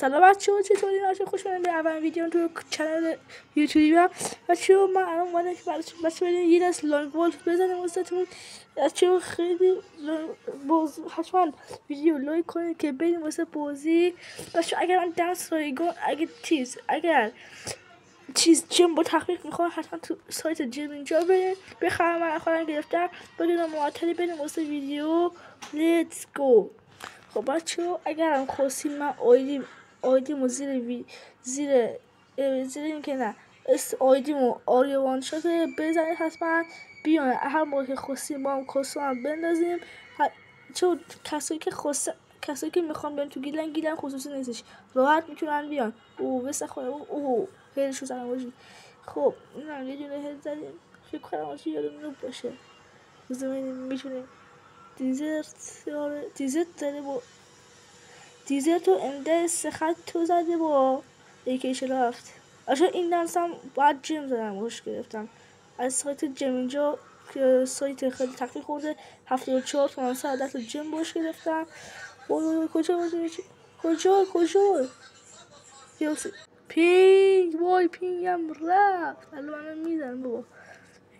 سلام بچه‌ها، چطوری هستین؟ خوش اومدین به اولین ویدیو تو کانال یوتیوبم. بچه‌ها من الان اومدم که براتون یه دست لانگ ولف بزنم واسهتون. بچه‌ها خیلی حتما ویدیو لایک کنید که بریم واسه بازی. بچه‌ها اگر من دست رایگان اگر جیم با تخفیف میخوام حتما تو سایت جیم اینجا بریم بخرم. من خودم گرفتم بدون معطلی بریم واسه ویدیو. لیتس گو. خب بچه‌ها اگر هم خواستین من آیدیمو زیر این که نه آیدیمو آریوان شده بزنید حتما بیان هر موقع که خواستین با هم کسو بندازیم. چون کسایی که میخوام بیان تو گیلن خصوصی نیستش، راحت میتونن بیان. بس خودم هیلشو زنم باشید. خب اینم یه دونه هیل زدیم، فکر کنم واسه یادم نوب باشه. بزنیم میتونیم دیزرت زده با دیزرت و انده سه خط تو زده با ایکیش رفت. اصلا این دنسم باید جیم زدم روش گرفتم از سایت جیم اینجا که سایت خیلی تخفیف خورده 74 تومن 110 تا جیم باش گرفتم. کجا پینگ وای پینگم رفت. الان منو میزن بابا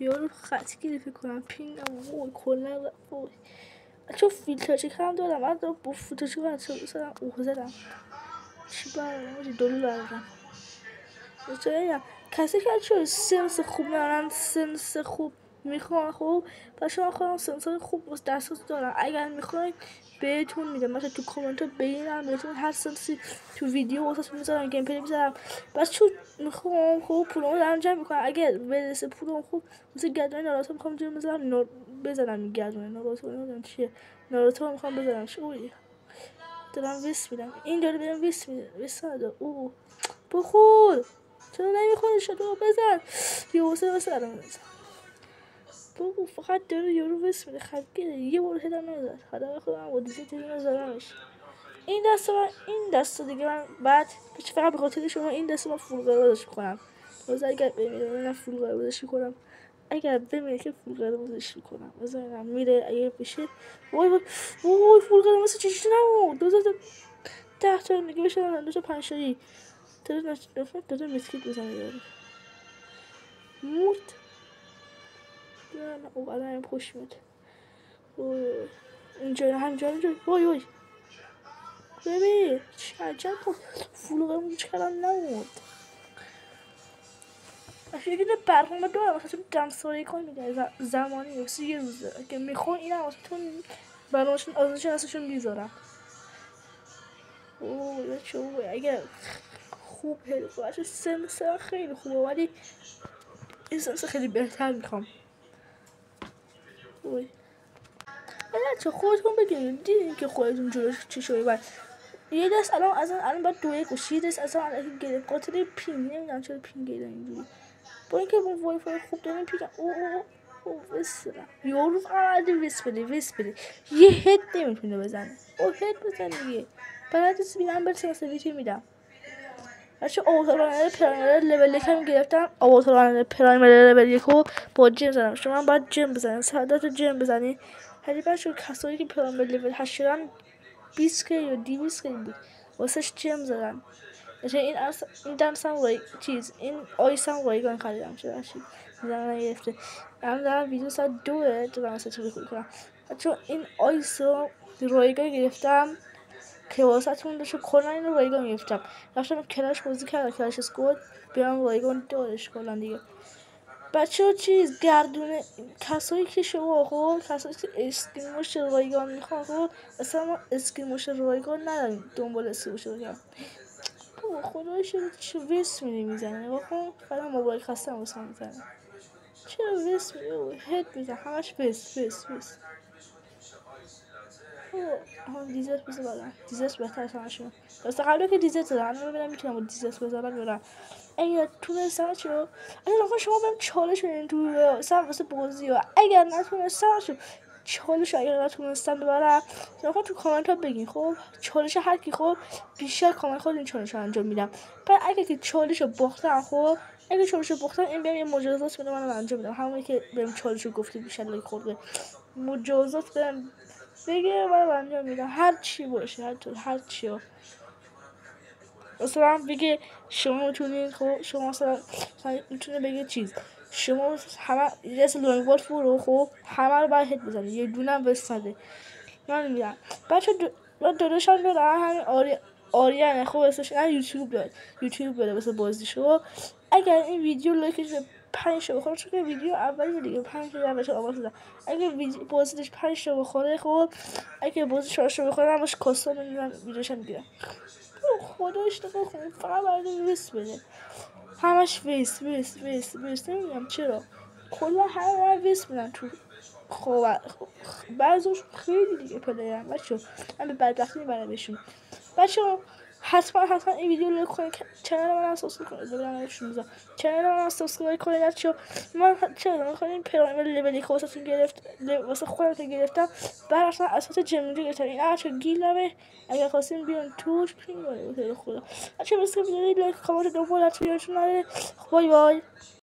یارو خط گرفت کنم پینگم وای کلا رفت. چون فیلتر چکم دارم من با فیلتر چکم زدم چی برام دلو بردم. کسی که چون سنس خوب ندارن سنس خوب میخوان خب بچه من خودم سنس خوب دسترس دارم. اگر میخواین بهتون میدم مثلا تو کامنت ها بگیرم بهتون هر سنسی تو ویدیو واسه میذارم گیم پلی میذارم. بس چون میخوام خوب پولمو دارم جمع میکنم اگر برسه پولم خوب مثل گردن ناروتو میخوام جمع بزنم این گردن ناروتو نمیدونم چیه ناروتو میخوام بزنم شوی دارم ویس میدم این داره بهم ویس میده ویس نده بخور چرا نمیخوری شده بزن یه واسه الان بزن بابا فقط داره یارو ویس میده خبگیره یه بار هدم نزد خدا خودم با دیزه تیزی نزدمش. این دست دیگه من بعد فقط به خاطر شما این دست من فول قرارش میکنم باز اگر بمیره من فول قرارش میکنم اگر بمیره که فول قرارش میکنم بزنم میره اگر بشه وای فول قرارش چیزی نمون 10 تا دیگه بشه 2 تا 5 تایی داره مسکیت بزنه یارو مرد نه او الان خوش میاد اینجا همینجا وای ببین چه عجب فول قرمز چقدر نمود. یه دونه برنامه دارم واسهتون دمسایی کنیم زمانی واسه یه روزه که میخوان اینم واسهتون برنامه‌شون ازشون میذارم. اگر خوب هلفاش سنس خیلی خوبه ولی این سنس خیلی بهتر میخوام. چه خودتون بگیرین دیدین که خودتون جلوش چی شوی باید یه دست الان باید 2-1 یه دست الان گرفت قاطر پینگ نمیدونم چرا پینگ گیره اینجوری با اینکه با وای فای خوب داریم پینگ بسرم یارو فقط ویس بده یه هد نمیتونه بزنه هد بزن دیگه برای دست بیرم برسه ویتی میدم. بچه آواتارانر پرایمر لول 1 هم گرفتم. آواتارانر پرایمر لول 1 رو با جیم زدم. شما باید جیم بزنید 100 تا جیم بزنید. هلی بچه کسایی که پرایمر لول 8 شدن 20 کی یا 200 کی بود واسهش جیم زدن. این دمسم این آیسم رایگان خریدم چه باشید میزنم نگرفته الان دارم ویدیو ساعت 2 دارم واسه چه بخوری کنم. بچه این آیس رو رایگان گرفتم که واسه تون داشت کلا اینو رایگان گرفتم رفتم کلاش بازی کردم کلاش اسکواد بیام رایگان دارش کلا دیگه. بچه گردونه کسایی که شما خب کسایی که اسکین موش رایگان میخوان خب اصلا ما اسکین موش رایگان نداریم دنبال اسکین موش رایگان بابا خدایش چه ویس میزنه نگاه کن فقط موبایل خستم واسه میزنه چرا ویس هد میزنه همش ویس دیزرت بزن بادم دیزرت بهتر از همشون راست قبل که دیزرت زدم الان ببینم میتونم با دیزرت بزنم یا نه. اگر تونستم چرا الان شما برم چالش بدین تو سر واسه بازی ها اگر نتونستم چالش اگر نتونستم ببرم نکن تو کامنت ها بگین خب چالش هر کی خب بیشتر کامنت خود این چالش رو انجام میدم. بعد اگر که چالش رو باختم خب اگه چالش رو باختم این بهم یه مجازات بده من انجام میدم همونی که بهم چالش رو گفته بیشتر لایک خورده مجازات بهم بگه من انجام میدم هر چی باشه هر چی مثلا بگه شما میتونید خب شما مثلا میتونه بگه چیز شما همه یه دست لونگ وولف رو خب همه رو باید هد بزنید یه دونه هم بس نده. من میگم بچه داداشم دارم همین آریانه خب اسمش یوتیوب داره واسه بازیشو. اگر این ویدیو لایکش به 5 تا بخوره چون که ویدیو اولی دیگه 5 تا اولش آواز دادم اگه بازیش 5 تا بخوره خب اگه بازی 4 تا بخوره همش کاستا میگیرن ویدیوش هم میگیرن خداش دقیقا خون فقط باید ویس بده همش ویس نمیدونم چرا کلا همه باید ویس بدن تو خب بعضوش خیلی دیگه پدرم بچه من به بدبختی میبرم بهشون بچه حتما این ویدیو لایک کنید چنل من هم سابسکرایب کنید ببینم چنل من هم سابسکرایب کنید بچه من چرا میخوایم پرایم لولی که واسه گرفت واسه خودم گرفتم بعد اصلا اساس جمعی گرفتم این بچه گیلمه اگر خواستین بیان توش پین کنید خدا بچه مثل ویدیو لایک کامنت دنبالتون یادتون نره بای